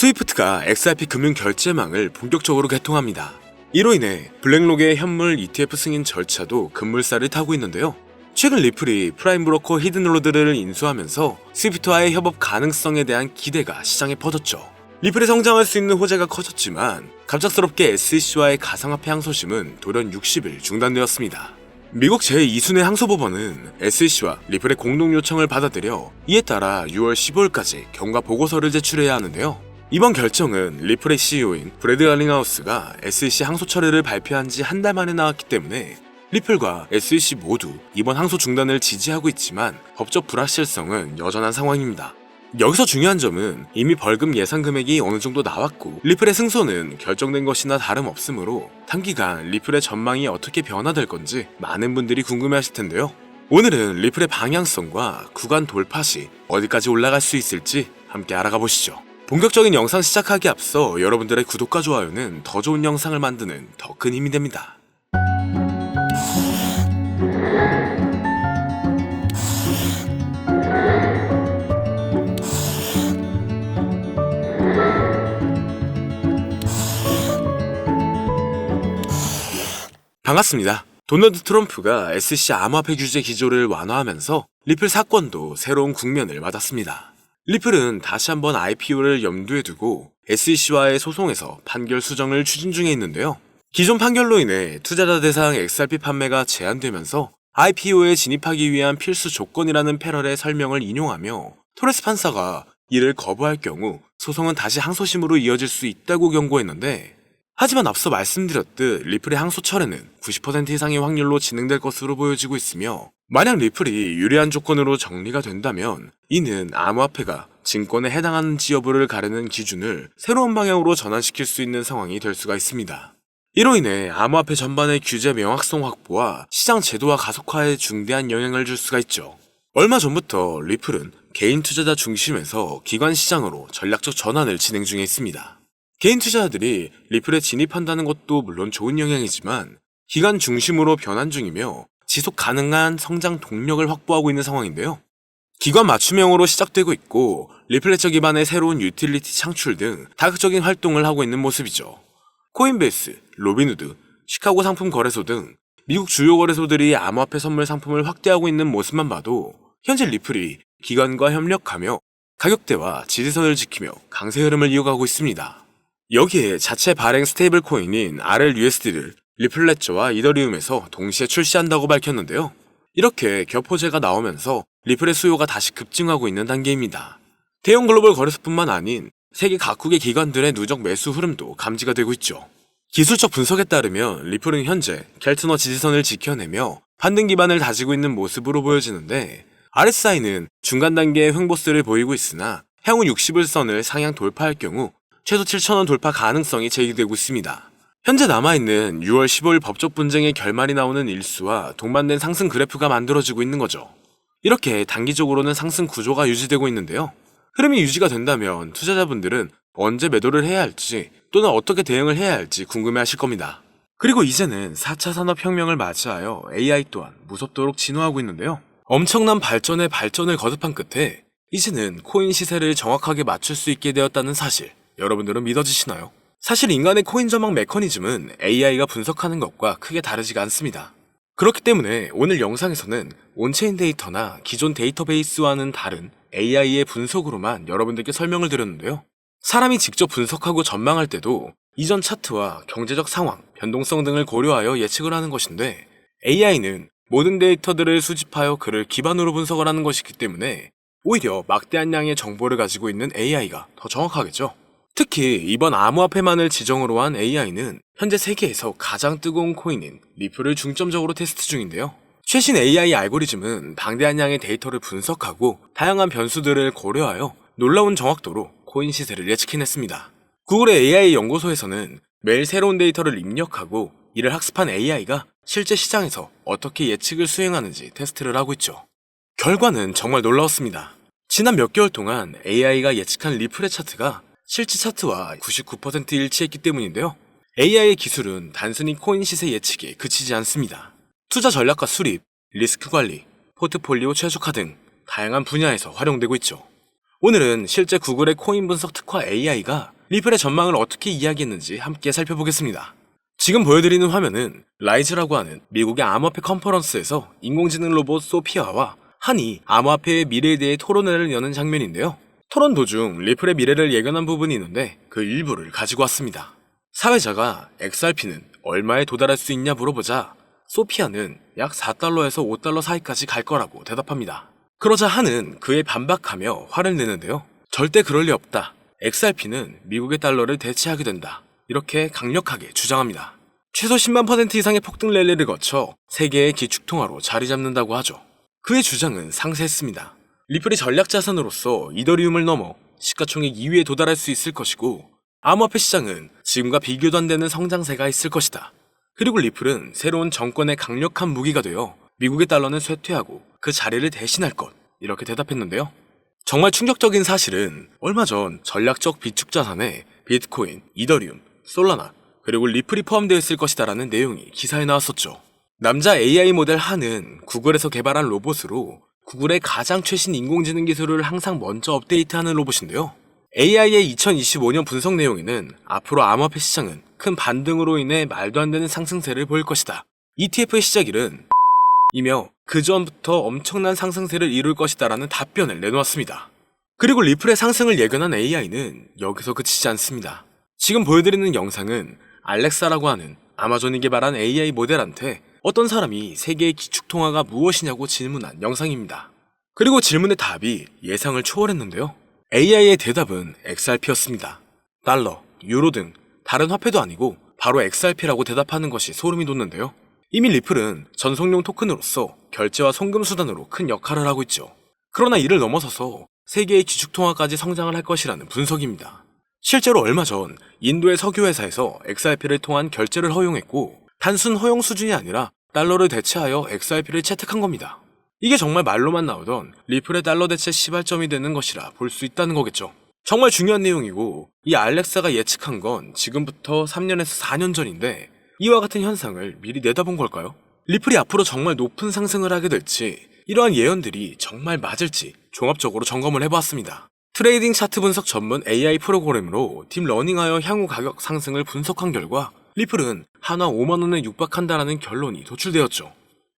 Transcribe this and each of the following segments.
스위프트가 XRP 금융 결제망을 본격적으로 개통합니다. 이로 인해 블랙록의 현물 ETF 승인 절차도 급물살을 타고 있는데요. 최근 리플이 프라임 브로커 히든로드를 인수하면서 스위프트와의 협업 가능성에 대한 기대가 시장에 퍼졌죠. 리플이 성장할 수 있는 호재가 커졌지만 갑작스럽게 SEC와의 가상화폐 항소심은 돌연 60일 중단되었습니다. 미국 제2순회 항소법원은 SEC와 리플의 공동 요청을 받아들여 이에 따라 6월 15일까지 경과 보고서를 제출해야 하는데요. 이번 결정은 리플의 CEO인 브래드 알링하우스가 SEC 항소 철회를 발표한 지 한 달 만에 나왔기 때문에 리플과 SEC 모두 이번 항소 중단을 지지하고 있지만 법적 불확실성은 여전한 상황입니다. 여기서 중요한 점은 이미 벌금 예상 금액이 어느 정도 나왔고 리플의 승소는 결정된 것이나 다름없으므로 단기간 리플의 전망이 어떻게 변화될 건지 많은 분들이 궁금해하실 텐데요. 오늘은 리플의 방향성과 구간 돌파 시 어디까지 올라갈 수 있을지 함께 알아가 보시죠. 본격적인 영상 시작하기 앞서 여러분들의 구독과 좋아요는 더 좋은 영상을 만드는 더 큰 힘이 됩니다. 반갑습니다. 도널드 트럼프가 SEC 암호화폐 규제 기조를 완화하면서 리플 사건도 새로운 국면을 맞았습니다. 리플은 다시 한번 IPO를 염두에 두고 SEC와의 소송에서 판결 수정을 추진 중에 있는데요. 기존 판결로 인해 투자자 대상 XRP 판매가 제한되면서 IPO에 진입하기 위한 필수 조건이라는 패럴의 설명을 인용하며 토레스 판사가 이를 거부할 경우 소송은 다시 항소심으로 이어질 수 있다고 경고했는데, 하지만 앞서 말씀드렸듯 리플의 항소 철회는 90% 이상의 확률로 진행될 것으로 보여지고 있으며, 만약 리플이 유리한 조건으로 정리가 된다면 이는 암호화폐가 증권에 해당하는지 여부를 가르는 기준을 새로운 방향으로 전환시킬 수 있는 상황이 될 수가 있습니다. 이로 인해 암호화폐 전반의 규제 명확성 확보와 시장 제도화 가속화에 중대한 영향을 줄 수가 있죠. 얼마 전부터 리플은 개인 투자자 중심에서 기관 시장으로 전략적 전환을 진행 중에 있습니다. 개인 투자자들이 리플에 진입한다는 것도 물론 좋은 영향이지만 기관 중심으로 변환 중이며 지속 가능한 성장 동력을 확보하고 있는 상황인데요. 기관 맞춤형으로 시작되고 있고 리플레처 기반의 새로운 유틸리티 창출 등 다각적인 활동을 하고 있는 모습이죠. 코인베이스, 로빈후드, 시카고 상품 거래소 등 미국 주요 거래소들이 암호화폐 선물 상품을 확대하고 있는 모습만 봐도 현재 리플이 기관과 협력하며 가격대와 지지선을 지키며 강세 흐름을 이어가고 있습니다. 여기에 자체 발행 스테이블 코인인 RLUSD를 리플레처와 이더리움에서 동시에 출시한다고 밝혔는데요. 이렇게 겹호재가 나오면서 리플의 수요가 다시 급증하고 있는 단계입니다. 대형 글로벌 거래소뿐만 아닌 세계 각국의 기관들의 누적 매수 흐름도 감지가 되고 있죠. 기술적 분석에 따르면 리플은 현재 켈트너 지지선을 지켜내며 반등 기반을 다지고 있는 모습으로 보여지는데, RSI는 중간 단계의 횡보세를 보이고 있으나 향후 60일선을 상향 돌파할 경우 최소 7,000원 돌파 가능성이 제기되고 있습니다. 현재 남아있는 6월 15일 법적 분쟁의 결말이 나오는 일수와 동반된 상승 그래프가 만들어지고 있는 거죠. 이렇게 단기적으로는 상승 구조가 유지되고 있는데요. 흐름이 유지가 된다면 투자자분들은 언제 매도를 해야 할지 또는 어떻게 대응을 해야 할지 궁금해하실 겁니다. 그리고 이제는 4차 산업혁명을 맞이하여 AI 또한 무섭도록 진화하고 있는데요. 엄청난 발전에 발전을 거듭한 끝에 이제는 코인 시세를 정확하게 맞출 수 있게 되었다는 사실, 여러분들은 믿어지시나요? 사실 인간의 코인 전망 메커니즘은 AI가 분석하는 것과 크게 다르지가 않습니다. 그렇기 때문에 오늘 영상에서는 온체인 데이터나 기존 데이터베이스와는 다른 AI의 분석으로만 여러분들께 설명을 드렸는데요. 사람이 직접 분석하고 전망할 때도 이전 차트와 경제적 상황, 변동성 등을 고려하여 예측을 하는 것인데, AI는 모든 데이터들을 수집하여 그를 기반으로 분석을 하는 것이기 때문에 오히려 막대한 양의 정보를 가지고 있는 AI가 더 정확하겠죠. 특히 이번 암호화폐만을 지정으로 한 AI는 현재 세계에서 가장 뜨거운 코인인 리플을 중점적으로 테스트 중인데요. 최신 AI 알고리즘은 방대한 양의 데이터를 분석하고 다양한 변수들을 고려하여 놀라운 정확도로 코인 시세를 예측해냈습니다. 구글의 AI 연구소에서는 매일 새로운 데이터를 입력하고 이를 학습한 AI가 실제 시장에서 어떻게 예측을 수행하는지 테스트를 하고 있죠. 결과는 정말 놀라웠습니다. 지난 몇 개월 동안 AI가 예측한 리플의 차트가 실제 차트와 99% 일치했기 때문인데요. AI의 기술은 단순히 코인 시세 예측에 그치지 않습니다. 투자 전략과 수립, 리스크 관리, 포트폴리오 최적화 등 다양한 분야에서 활용되고 있죠. 오늘은 실제 구글의 코인 분석 특화 AI가 리플의 전망을 어떻게 이야기했는지 함께 살펴보겠습니다. 지금 보여드리는 화면은 라이즈라고 하는 미국의 암호화폐 컨퍼런스에서 인공지능 로봇 소피아와 한이 암호화폐의 미래에 대해 토론회를 여는 장면인데요. 토론 도중 리플의 미래를 예견한 부분이 있는데 그 일부를 가지고 왔습니다. 사회자가 XRP는 얼마에 도달할 수 있냐 물어보자 소피아는 약 4달러에서 5달러 사이까지 갈 거라고 대답합니다. 그러자 한은 그에 반박하며 화를 내는데요. 절대 그럴 리 없다. XRP는 미국의 달러를 대체하게 된다. 이렇게 강력하게 주장합니다. 최소 10만% 이상의 폭등 랠리를 거쳐 세계의 기축통화로 자리 잡는다고 하죠. 그의 주장은 상세했습니다. 리플이 전략 자산으로서 이더리움을 넘어 시가총액 2위에 도달할 수 있을 것이고 암호화폐 시장은 지금과 비교도 안 되는 성장세가 있을 것이다. 그리고 리플은 새로운 정권의 강력한 무기가 되어 미국의 달러는 쇠퇴하고 그 자리를 대신할 것, 이렇게 대답했는데요. 정말 충격적인 사실은 얼마 전 전략적 비축 자산에 비트코인, 이더리움, 솔라나, 그리고 리플이 포함되어 있을 것이다라는 내용이 기사에 나왔었죠. 남자 AI 모델 한은 구글에서 개발한 로봇으로 구글의 가장 최신 인공지능 기술을 항상 먼저 업데이트하는 로봇인데요. AI의 2025년 분석 내용에는 앞으로 암호화폐 시장은 큰 반등으로 인해 말도 안 되는 상승세를 보일 것이다. ETF의 시작일은 이며 그 전부터 엄청난 상승세를 이룰 것이다라는 답변을 내놓았습니다. 그리고 리플의 상승을 예견한 AI는 여기서 그치지 않습니다. 지금 보여드리는 영상은 알렉사라고 하는 아마존이 개발한 AI 모델한테 어떤 사람이 세계의 기축통화가 무엇이냐고 질문한 영상입니다. 그리고 질문의 답이 예상을 초월했는데요. AI의 대답은 XRP였습니다. 달러, 유로 등 다른 화폐도 아니고 바로 XRP라고 대답하는 것이 소름이 돋는데요. 이미 리플은 전송용 토큰으로서 결제와 송금 수단으로 큰 역할을 하고 있죠. 그러나 이를 넘어서서 세계의 기축통화까지 성장을 할 것이라는 분석입니다. 실제로 얼마 전 인도의 석유회사에서 XRP를 통한 결제를 허용했고 단순 허용 수준이 아니라 달러를 대체하여 XRP를 채택한 겁니다. 이게 정말 말로만 나오던 리플의 달러 대체 시발점이 되는 것이라 볼 수 있다는 거겠죠. 정말 중요한 내용이고 이 알렉사가 예측한 건 지금부터 3년에서 4년 전인데 이와 같은 현상을 미리 내다본 걸까요? 리플이 앞으로 정말 높은 상승을 하게 될지 이러한 예언들이 정말 맞을지 종합적으로 점검을 해보았습니다. 트레이딩 차트 분석 전문 AI 프로그램으로 딥러닝하여 향후 가격 상승을 분석한 결과 리플은 한화 5만원에 육박한다라는 결론이 도출되었죠.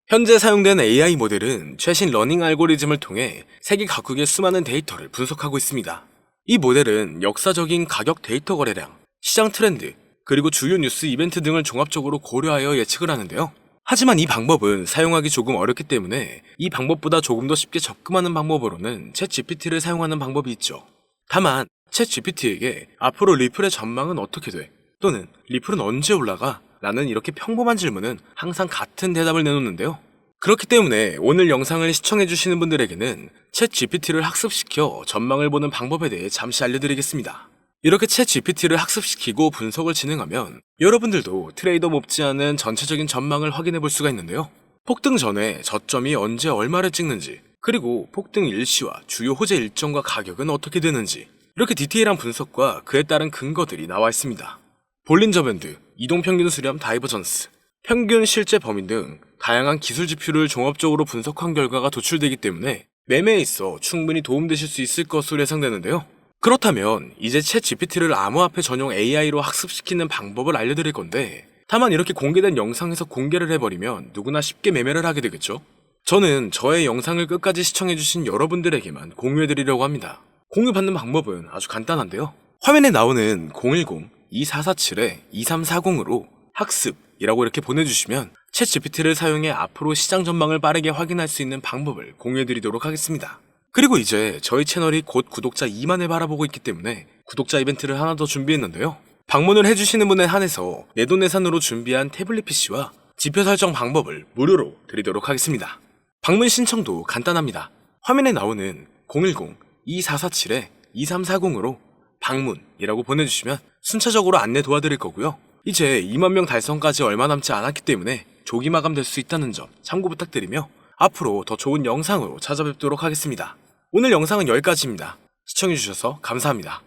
현재 사용되는 AI 모델은 최신 러닝 알고리즘을 통해 세계 각국의 수많은 데이터를 분석하고 있습니다. 이 모델은 역사적인 가격 데이터 거래량, 시장 트렌드, 그리고 주요 뉴스 이벤트 등을 종합적으로 고려하여 예측을 하는데요. 하지만 이 방법은 사용하기 조금 어렵기 때문에 이 방법보다 조금 더 쉽게 접근하는 방법으로는 챗GPT를 사용하는 방법이 있죠. 다만 챗GPT에게 앞으로 리플의 전망은 어떻게 돼? 또는 리플은 언제 올라가? 라는 이렇게 평범한 질문은 항상 같은 대답을 내놓는데요. 그렇기 때문에 오늘 영상을 시청해주시는 분들에게는 챗GPT를 학습시켜 전망을 보는 방법에 대해 잠시 알려드리겠습니다. 이렇게 챗GPT를 학습시키고 분석을 진행하면 여러분들도 트레이더 못지않은 전체적인 전망을 확인해 볼 수가 있는데요. 폭등 전에 저점이 언제 얼마를 찍는지, 그리고 폭등 일시와 주요 호재 일정과 가격은 어떻게 되는지, 이렇게 디테일한 분석과 그에 따른 근거들이 나와 있습니다. 볼린저 밴드, 이동평균 수렴 다이버전스, 평균 실제 범위 등 다양한 기술 지표를 종합적으로 분석한 결과가 도출되기 때문에 매매에 있어 충분히 도움되실 수 있을 것으로 예상되는데요. 그렇다면 이제 챗GPT를 암호화폐 전용 AI로 학습시키는 방법을 알려드릴 건데 다만 이렇게 공개된 영상에서 공개를 해버리면 누구나 쉽게 매매를 하게 되겠죠? 저는 저의 영상을 끝까지 시청해주신 여러분들에게만 공유해드리려고 합니다. 공유받는 방법은 아주 간단한데요. 화면에 나오는 010-2447-2340으로 학습이라고 이렇게 보내주시면 챗GPT를 사용해 앞으로 시장 전망을 빠르게 확인할 수 있는 방법을 공유해드리도록 하겠습니다. 그리고 이제 저희 채널이 곧 구독자 2만을 바라보고 있기 때문에 구독자 이벤트를 하나 더 준비했는데요. 방문을 해주시는 분에 한해서 내돈내산으로 준비한 태블릿 PC와 지표 설정 방법을 무료로 드리도록 하겠습니다. 방문 신청도 간단합니다. 화면에 나오는 010-2447-2340으로 방문이라고 보내주시면 순차적으로 안내 도와드릴 거고요. 이제 2만 명 달성까지 얼마 남지 않았기 때문에 조기 마감될 수 있다는 점 참고 부탁드리며 앞으로 더 좋은 영상으로 찾아뵙도록 하겠습니다. 오늘 영상은 여기까지입니다. 시청해주셔서 감사합니다.